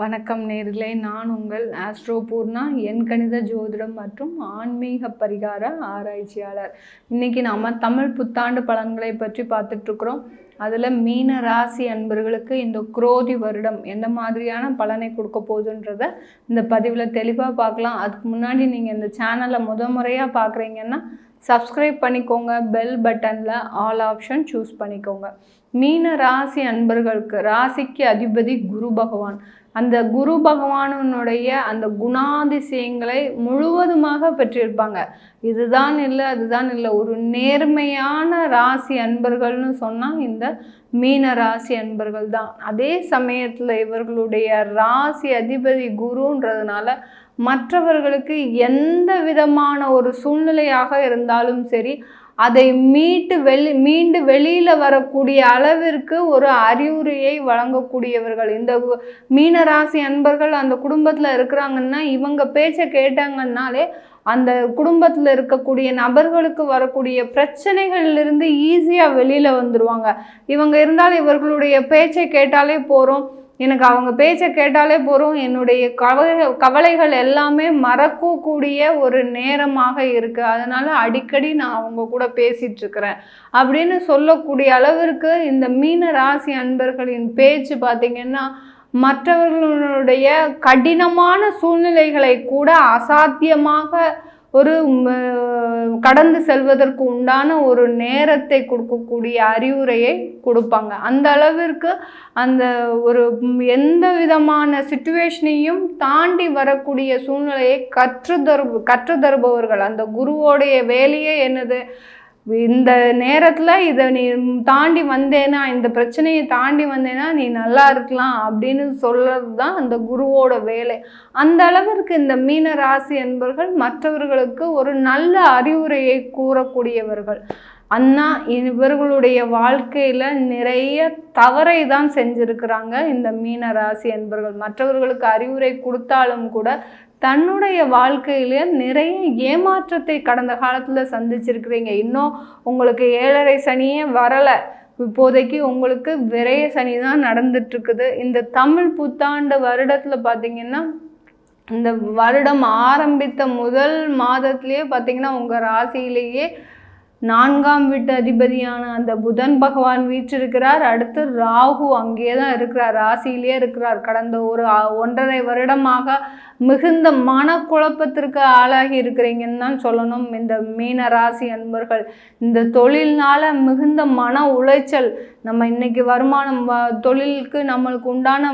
வணக்கம் நேர்களே, நான் உங்கள் ஆஸ்ட்ரோ பூர்ணா, எண்கணித ஜோதிடம் மற்றும் ஆன்மீக பரிகார ஆராய்ச்சியாளர். இன்றைக்கி நம்ம தமிழ் புத்தாண்டு பலன்களை பற்றி பார்த்துட்ருக்குறோம். அதில் மீன ராசி அன்பர்களுக்கு இந்த குரோதி வருடம் எந்த மாதிரியான பலனை கொடுக்க போகுதுன்றத இந்த பதிவில் தெளிவாக பார்க்கலாம். அதுக்கு முன்னாடி நீங்கள் இந்த சேனலை முறையாக பார்க்குறீங்கன்னா சப்ஸ்கிரைப் பண்ணிக்கோங்க. பெல் பட்டனில் ஆல் ஆப்ஷன் சூஸ் பண்ணிக்கோங்க. மீன ராசி அன்பர்களுக்கு ராசிக்கு அதிபதி குரு பகவான். அந்த குரு பகவானுடைய அந்த குணாதிசயங்களை முழுவதுமாக பெற்றிருப்பாங்க. இதுதான் இல்லை அதுதான் இல்லை, ஒரு நேர்மையான ராசி அன்பர்கள்னு சொன்னால் இந்த மீன ராசி அன்பர்கள் தான். அதே சமயத்தில் இவர்களுடைய ராசி அதிபதி குருன்றதுனால மற்றவர்களுக்கு எந்த விதமான ஒரு சூழ்நிலையாக இருந்தாலும் சரி, அதை மீண்டு வெளியில் வரக்கூடிய அளவிற்கு ஒரு அறிவுரையை வழங்கக்கூடியவர்கள் இந்த மீனராசி அன்பர்கள். அந்த குடும்பத்தில் இருக்கிறாங்கன்னா இவங்க பேச்சை கேட்டாங்கன்னாலே அந்த குடும்பத்தில் இருக்கக்கூடிய நபர்களுக்கு வரக்கூடிய பிரச்சனைகள்லேருந்து ஈஸியாக வெளியில் வந்துடுவாங்க. இவங்க இருந்தால் இவர்களுடைய பேச்சை கேட்டாலே போகிறோம், எனக்கு அவங்க பேச்சை கேட்டாலே போகிறோம், என்னுடைய கவலைகள் எல்லாமே மறக்கக்கூடிய ஒரு நேரமாக இருக்குது, அதனால் அடிக்கடி நான் அவங்க கூட பேசிகிட்ருக்கிறேன் அப்படின்னு சொல்லக்கூடிய அளவிற்கு இந்த மீன ராசி அன்பர்களின் பேச்சு பார்த்திங்கன்னா மற்றவர்களுடைய கடினமான சூழ்நிலைகளை கூட அசாத்தியமாக ஒரு கடந்து செல்வதற்கு உண்டான ஒரு நேரத்தை கொடுக்கக்கூடிய அறிவுரையை கொடுப்பாங்க. அந்த அளவிற்கு அந்த ஒரு எந்த விதமான சிச்சுவேஷனையும் தாண்டி வரக்கூடிய சூழ்நிலையை கற்றுத்தருபவர்கள். அந்த குருவோடைய வேலையே என்னது, இந்த நேரத்தில் இதை நீ தாண்டி வந்தேனா, இந்த பிரச்சனையை தாண்டி வந்தேனா நீ நல்லா இருக்கலாம் அப்படின்னு சொல்கிறது தான் அந்த குருவோட வேலை. அந்த அளவிற்கு இந்த மீன ராசி என்பவர்கள் மற்றவர்களுக்கு ஒரு நல்ல அறிவுரையை கூறக்கூடியவர்கள். அண்ணா இவர்களுடைய வாழ்க்கையில் நிறைய தவறை தான் செஞ்சுருக்கிறாங்க இந்த மீன ராசி என்பவர்கள். மற்றவர்களுக்கு அறிவுரை கொடுத்தாலும் கூட தன்னுடைய வாழ்க்கையில நிறைய ஏமாற்றத்தை கடந்த காலத்தில் சந்திச்சிருக்கிறீங்க. இன்னும் உங்களுக்கு 7.5 சனியே வரலை, இப்போதைக்கு உங்களுக்கு விரைய சனி தான் நடந்துட்டுருக்குது. இந்த தமிழ் புத்தாண்டு வருடத்தில் பார்த்திங்கன்னா இந்த வருடம் ஆரம்பித்த முதல் மாதத்துலேயே பார்த்திங்கன்னா உங்கள் ராசியிலேயே 4ஆம் வீட்டு அதிபதியான அந்த புதன் பகவான் வீற்றிருக்கிறார். அடுத்து ராகு அங்கே தான் இருக்கிறார், ராசியிலே இருக்கிறார். கடந்த ஒரு 1.5 வருடமாக மிகுந்த மனக்குழப்பத்திற்கு ஆளாகி இருக்கிறீங்கன்னு தான் சொல்லணும் இந்த மீன ராசி அன்பர்கள். இந்த தொழில்னால மிகுந்த மன உளைச்சல். நம்ம இன்னைக்கு வருமானம் தொழிலுக்கு நம்மளுக்கு உண்டான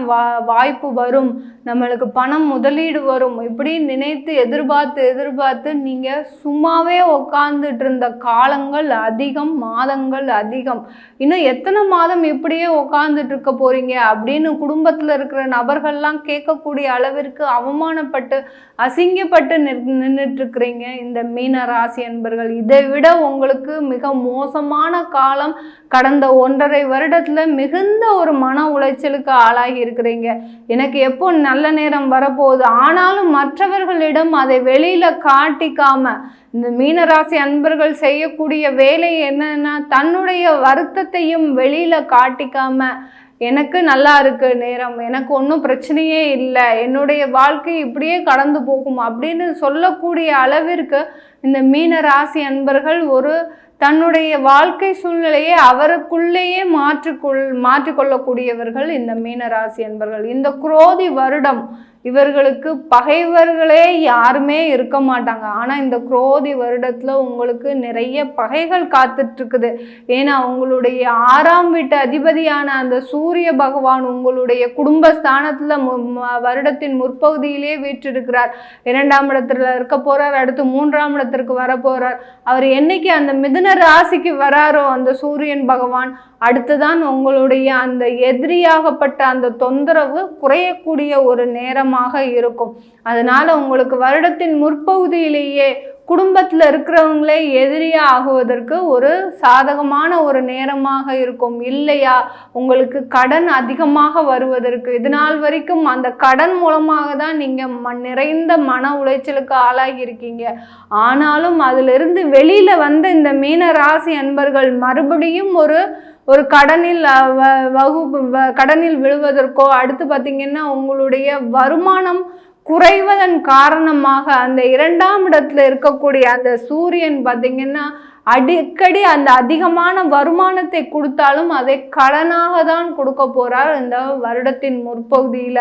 வாய்ப்பு வரும், நம்மளுக்கு பணம் முதலீடு வரும், இப்படி நினைத்து எதிர்பார்த்து நீங்கள் சும்மாவே உட்காந்துட்டு இருந்த காலங்கள் அதிகம், மாதங்கள் அதிகம். இன்னும் எத்தனை மாதம் இப்படியே உட்காந்துட்டு இருக்க போறீங்க அப்படின்னு குடும்பத்தில் இருக்கிற நபர்கள்லாம் கேட்கக்கூடிய அளவிற்கு அவமானப்பட்டு அசிங்கப்பட்டு நின்றுட்டு இருக்கிறீங்க இந்த மீன ராசி அன்பர்கள். இதை விட உங்களுக்கு மிக மோசமான காலம் கடந்த 1.5 வருடத்துல மிகுந்த ஒரு மன உளைச்சலுக்கு ஆளாகி இருக்கிறீங்க. எனக்கு எப்போ நல்ல நேரம் வரப்போகுது, ஆனாலும் மற்றவர்களிடம் அதை வெளியில காட்டிக்காம இந்த மீனராசி அன்பர்கள் செய்யக்கூடிய வேலை என்னன்னா, தன்னுடைய வருத்தத்தையும் வெளியில காட்டிக்காம எனக்கு நல்லா இருக்கு நேரம், எனக்கு ஒன்றும் பிரச்சனையே இல்லை, என்னுடைய வாழ்க்கை இப்படியே கடந்து போகும் அப்படின்னு சொல்லக்கூடிய அளவிற்கு இந்த மீன ராசி அன்பர்கள் ஒரு தன்னுடைய வாழ்க்கை சூழ்நிலையை அவருக்குள்ளேயே மாற்றிக்கொள்ளக்கூடியவர்கள் இந்த மீனராசி அன்பர்கள். இந்த குரோதி வருடம் இவர்களுக்கு பகைவர்களே யாருமே இருக்க மாட்டாங்க. ஆனால் இந்த குரோதி வருடத்தில் உங்களுக்கு நிறைய பகைகள் காத்துட்ருக்குது. ஏன்னா உங்களுடைய 6ஆம் வீட்டு அதிபதியான அந்த சூரிய பகவான் உங்களுடைய குடும்பஸ்தானத்தில் வருடத்தின் முற்பகுதியிலே வீற்றிருக்கிறார். 2ஆம் இடத்துல இருக்க போகிறார், அடுத்து 3ஆம் இடத்திற்கு வர போகிறார். அவர் என்னைக்கு அந்த மிதுன ராசிக்கு வராரோ அந்த சூரியன் பகவான், அடுத்துதான் உங்களுடைய அந்த எதிரியாகப்பட்ட அந்த தொந்தரவு குறையக்கூடிய ஒரு நேரமாக இருக்கும். அதனால உங்களுக்கு வருடத்தின் முற்பகுதியிலேயே குடும்பத்தில் இருக்கிறவங்களே எதிரியா ஆகுவதற்கு ஒரு சாதகமான ஒரு நேரமாக இருக்கும். இல்லையா உங்களுக்கு கடன் அதிகமாக வருவதற்கு, இதனால் வரைக்கும் அந்த கடன் மூலமாக தான் நீங்கள் நிறைந்த மன உளைச்சலுக்கு ஆளாகி இருக்கீங்க. ஆனாலும் அதிலிருந்து வெளியில் வந்த இந்த மீன ராசி அன்பர்கள் மறுபடியும் ஒரு கடனில் விழுவதற்கோ, அடுத்து பார்த்தீங்கன்னா உங்களுடைய வருமானம் குறைவதன் காரணமாக அந்த 2ஆம் இடத்துல இருக்கக்கூடிய அந்த சூரியன் பார்த்தீங்கன்னா அடிக்கடி அந்த அதிகமான வருமானத்தை கொடுத்தாலும் அதை கடனாக தான் கொடுக்க போறார் இந்த வருடத்தின் முற்பகுதியில.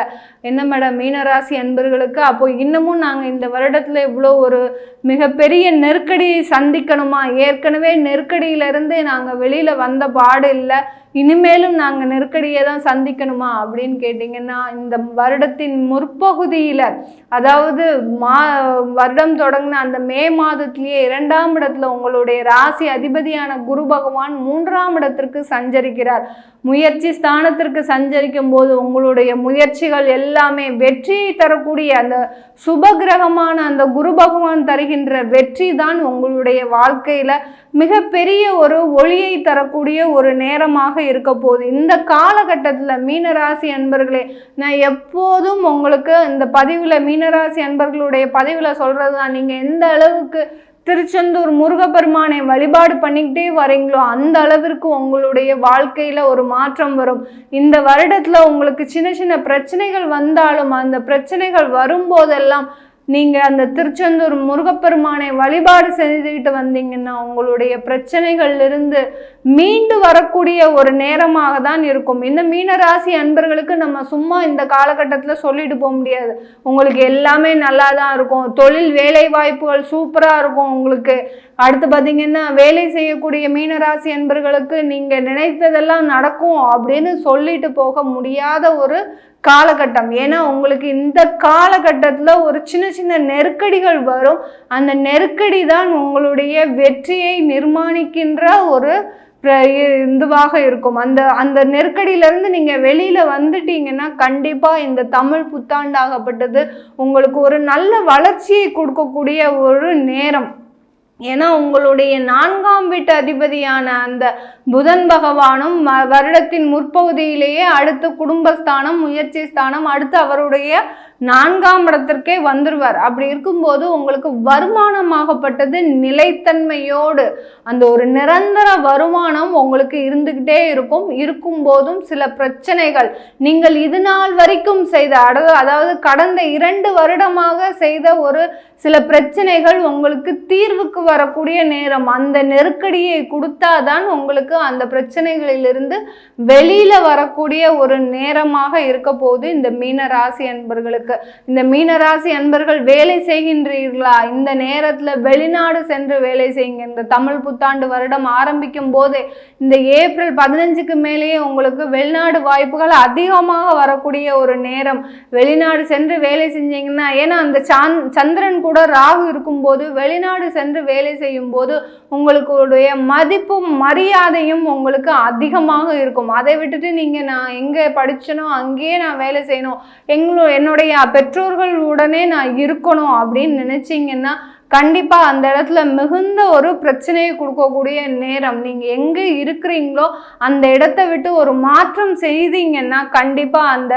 என்ன மேடம், மீனராசி அன்பர்களுக்கு அப்போ இன்னமும் நாங்க இந்த வருடத்துல இவ்வளோ ஒரு மிகப்பெரிய நெருக்கடியை சந்திக்கணுமா? ஏற்கனவே நெருக்கடியிலிருந்து நாங்க வெளியில வந்த பாடு இல்லை, இனிமேலும் நாங்கள் நெருக்கடியை தான் சந்திக்கணுமா அப்படின்னு கேட்டிங்கன்னா, இந்த வருடத்தின் முற்பகுதியில், அதாவது வருடம் தொடங்கின அந்த மே மாதத்திலேயே 2ஆம் இடத்துல உங்களுடைய ராசி அதிபதியான குரு பகவான் 3ஆம் இடத்திற்கு சஞ்சரிக்கிறார். முயற்சி ஸ்தானத்திற்கு சஞ்சரிக்கும் போது உங்களுடைய முயற்சிகள் எல்லாமே வெற்றியை தரக்கூடிய அந்த சுபகிரகமான அந்த குரு பகவான் தருகின்ற வெற்றி தான் உங்களுடைய வாழ்க்கையில மிகப்பெரிய ஒரு ஒளியை தரக்கூடிய ஒரு நேரமாக இருக்க போகுது. இந்த காலகட்டத்தில் மீனராசி அன்பர்களே, நான் எப்போதும் உங்களுக்கு இந்த பதிவில் மீனராசி அன்பர்களுடைய பதிவில் சொல்றது தான், நீங்கள் எந்த அளவுக்கு திருச்செந்தூர் முருகப்பெருமானை வழிபாடு பண்ணிக்கிட்டே வரீங்களோ அந்த அளவிற்கு உங்களுடைய வாழ்க்கையில ஒரு மாற்றம் வரும். இந்த வருடத்துல உங்களுக்கு சின்ன சின்ன பிரச்சனைகள் வந்தாலும் அந்த பிரச்சனைகள் வரும்போதெல்லாம் நீங்க அந்த திருச்செந்தூர் முருகப்பெருமானை வழிபாடு செஞ்சுக்கிட்டு வந்தீங்கன்னா உங்களுடைய பிரச்சனைகள்ல இருந்து மீண்டு வரக்கூடிய ஒரு நேரமாக தான் இருக்கும். இந்த மீனராசி அன்பர்களுக்கு நம்ம சும்மா இந்த காலகட்டத்துல சொல்லிட்டு போக முடியாது. உங்களுக்கு எல்லாமே நல்லா தான் இருக்கும், தொழில் வேலை வாய்ப்புகள் சூப்பரா இருக்கும் உங்களுக்கு. அடுத்து பார்த்தீங்கன்னா வேலை செய்யக்கூடிய மீனராசி அன்பர்களுக்கு நீங்க நினைத்ததெல்லாம் நடக்கும் அப்படின்னு சொல்லிட்டு போக முடியாத ஒரு காலகட்டம். ஏன்னா உங்களுக்கு இந்த காலகட்டத்தில் ஒரு சின்ன சின்ன நெருக்கடிகள் வரும். அந்த நெருக்கடி தான் உங்களுடைய வெற்றியை நிர்மாணிக்கின்ற ஒரு இதுவாக இருக்கும். அந்த நெருக்கடியிலேருந்து நீங்கள் வெளியில் வந்துட்டீங்கன்னா கண்டிப்பாக இந்த தமிழ் புத்தாண்டாகப்பட்டது உங்களுக்கு ஒரு நல்ல வளர்ச்சியை கொடுக்கக்கூடிய ஒரு நேரம். ஏன்னா உங்களுடைய 4ஆம் வீட்டு அதிபதியான அந்த புதன் பகவானும் வருடத்தின் முற்பகுதியிலேயே அடுத்து குடும்பஸ்தானம், முயற்சி ஸ்தானம், அடுத்து அவருடைய 4ஆம் இடத்திற்கே வந்துருவார். அப்படி இருக்கும்போது உங்களுக்கு வருமானமாகப்பட்டது நிலைத்தன்மையோடு அந்த ஒரு நிரந்தர வருமானம் உங்களுக்கு இருந்துகிட்டே இருக்கும் போதும் சில பிரச்சனைகள் நீங்கள் இது நாள் வரைக்கும் செய்த அதாவது கடந்த 2 வருடமாக செய்த ஒரு சில பிரச்சனைகள் உங்களுக்கு தீர்வுக்கு வரக்கூடிய நேரம். அந்த நெருக்கடியை கொடுத்தாதான் உங்களுக்கு அந்த பிரச்சனைகளிலிருந்து வெளியில வரக்கூடிய ஒரு நேரமாக இருக்க போது இந்த மீன ராசி அன்பர்களுக்கு. இந்த மீனராசி அன்பர்கள் வேலை செய்கின்றீர்களா? இந்த நேரத்துல வெளிநாடு சென்று வேலை செய்யுங்க. இந்த தமிழ் புத்தாண்டு வருடம் ஆரம்பிக்கும் போதே இந்த ஏப்ரல் 15க்கு மேலேயே உங்களுக்கு வெளிநாடு வாய்ப்புகள் அதிகமாக வரக்கூடிய ஒரு நேரம். வெளிநாடு சென்று வேலை செஞ்சீங்கன்னா, ஏன்னா அந்த சந்திரன் கூட ராகு இருக்கும்போது வெளிநாடு சென்று வேலை செய்யும் போது உங்களுடைய மதிப்பும் மரியாதையும் உங்களுக்கு அதிகமாக இருக்கும். அதை விட்டுட்டு நீங்க நான் எங்க படிச்சனோ அங்கேயே நான் வேலை செய்யணும், என்னுடைய பெற்றோர்கள் உடனே நான் இருக்கணும் அப்படின்னு நினைச்சீங்கன்னா கண்டிப்பா அந்த இடத்துல மிகுந்த ஒரு பிரச்சனையை கொடுக்கக்கூடிய நேரம். நீங்க எங்க இருக்கிறீங்களோ அந்த இடத்தை விட்டு ஒரு மாற்றம் செய்தீங்கன்னா கண்டிப்பா அந்த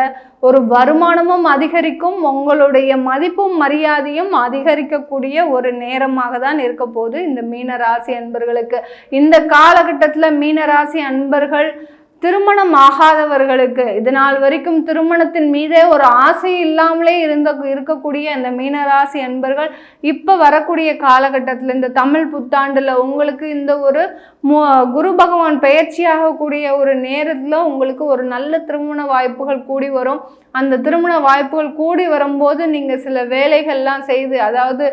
ஒரு வருமானமும் அதிகரிக்கும், உங்களுடைய மதிப்பும் மரியாதையும் அதிகரிக்கக்கூடிய ஒரு நேரமாக தான் இருக்க போது இந்த மீனராசி அன்பர்களுக்கு. இந்த காலகட்டத்துல மீனராசி அன்பர்கள் திருமணம் ஆகாதவர்களுக்கு, இது நாள் வரைக்கும் திருமணத்தின் மீதே ஒரு ஆசை இல்லாமலே இருக்கக்கூடிய அந்த மீனராசி அன்பர்கள் இப்போ வரக்கூடிய காலகட்டத்தில் இந்த தமிழ் புத்தாண்டுல உங்களுக்கு இந்த ஒரு குரு பகவான் பயிற்சியாகக்கூடிய ஒரு நேரத்தில் உங்களுக்கு ஒரு நல்ல திருமண வாய்ப்புகள் கூடி வரும். அந்த திருமண வாய்ப்புகள் கூடி வரும்போது நீங்கள் சில வேலைகள்லாம் செய்து, அதாவது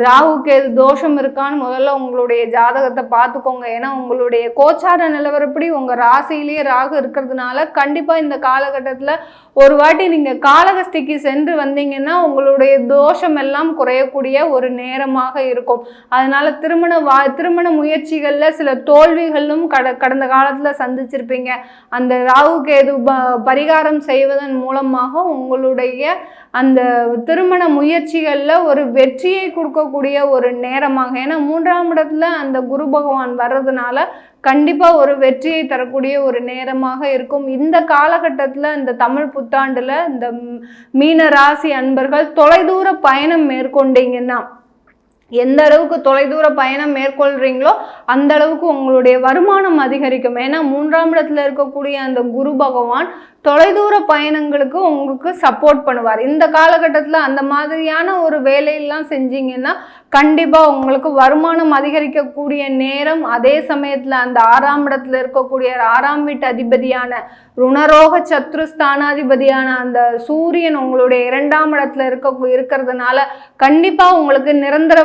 ராகுக்கு எது தோஷம் இருக்கான்னு முதல்ல உங்களுடைய ஜாதகத்தை பார்த்துக்கோங்க. ஏன்னா உங்களுடைய கோச்சார நிலவரப்படி உங்கள் ராசியிலேயே ராகு இருக்கிறதுனால கண்டிப்பாக இந்த காலகட்டத்தில் ஒரு வாட்டி நீங்கள் காளகஸ்திக்கு சென்று வந்தீங்கன்னா உங்களுடைய தோஷம் எல்லாம் குறையக்கூடிய ஒரு நேரமாக இருக்கும். அதனால திருமண முயற்சிகளில் சில தோல்விகளும் கடந்த காலத்தில் சந்திச்சிருப்பீங்க. அந்த ராகு கேது பரிகாரம் செய்வதன் மூலமாக உங்களுடைய அந்த திருமண முயற்சிகளில் ஒரு வெற்றியை கொடுக்கக்கூடிய ஒரு நேரமாக, ஏன்னா 3ஆம் இடத்துல அந்த குரு பகவான் வர்றதுனால கண்டிப்பாக ஒரு வெற்றியை தரக்கூடிய ஒரு நேரமாக இருக்கும். இந்த காலகட்டத்தில் இந்த தமிழ் புத்தாண்டில் இந்த மீன ராசி அன்பர்கள் தொலைதூர பயணம் மேற்கொண்டீங்கன்னா, எந்த அளவுக்கு தொலைதூர பயணம் மேற்கொள்றீங்களோ அந்த அளவுக்கு உங்களுடைய வருமானம் அதிகரிக்கும். ஏன்னா 3ஆம் இடத்துல இருக்கக்கூடிய அந்த குரு பகவான் தொலைதூர பயணங்களுக்கு உங்களுக்கு சப்போர்ட் பண்ணுவார். இந்த காலகட்டத்தில் அந்த மாதிரியான ஒரு வேலையெல்லாம் செஞ்சீங்கன்னா கண்டிப்பாக உங்களுக்கு வருமானம் அதிகரிக்கக்கூடிய நேரம். அதே சமயத்தில் அந்த 6ஆம் இடத்துல இருக்கக்கூடிய 6ஆம் வீட்டு அதிபதியான ருணரோக சத்ருஸ்தானாதிபதியான அந்த சூரியன் உங்களுடைய 2ஆம் இடத்துல இருக்கிறதுனால கண்டிப்பாக உங்களுக்கு நிரந்தர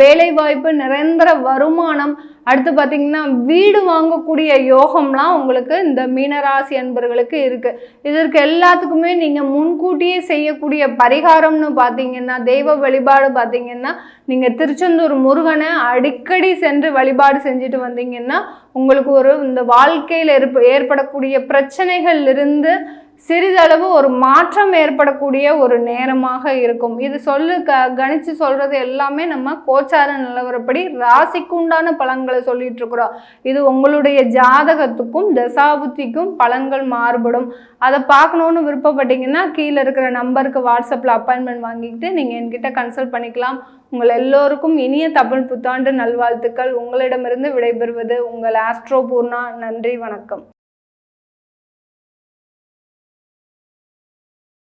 வேலை வாய்ப்பு, நிரந்தர வருமானம், அடுத்து பார்த்தீங்கன்னா வீடு வாங்கக்கூடிய யோகம்லாம் உங்களுக்கு இந்த மீனராசி அன்பர்களுக்கு இருக்கு. இதற்கு எல்லாத்துக்குமே நீங்கள் முன்கூட்டியே செய்யக்கூடிய பரிகாரம்னு பார்த்தீங்கன்னா, தெய்வ வழிபாடு பார்த்தீங்கன்னா, நீங்கள் திருச்செந்தூர் முருகனை அடிக்கடி சென்று வழிபாடு செஞ்சுட்டு வந்தீங்கன்னா உங்களுக்கு இந்த வாழ்க்கையில் ஏற்படக்கூடிய பிரச்சனைகளிலிருந்து சிறிதளவு ஒரு மாற்றம் ஏற்படக்கூடிய ஒரு நேரமாக இருக்கும். இது கணிச்சு சொல்றது எல்லாமே நம்ம கோச்சார நிலவரப்படி ராசிக்கு உண்டான பலன்களை சொல்லிட்டு இருக்கிறோம். இது உங்களுடைய ஜாதகத்துக்கும் தசாபுத்திக்கும் பலன்கள் மாறுபடும். அதை பார்க்கணுன்னு விருப்பப்பட்டீங்கன்னா கீழே இருக்கிற நம்பருக்கு வாட்ஸ்அப்பில் அப்பாயின்மெண்ட் வாங்கிக்கிட்டு நீங்கள் என்கிட்ட கன்சல்ட் பண்ணிக்கலாம். உங்கள் எல்லோருக்கும் இனிய தமிழ் புத்தாண்டு நல்வாழ்த்துக்கள். உங்களிடமிருந்து விடைபெறுவது உங்கள் ஆஸ்ட்ரோ பூர்ணா. நன்றி, வணக்கம்.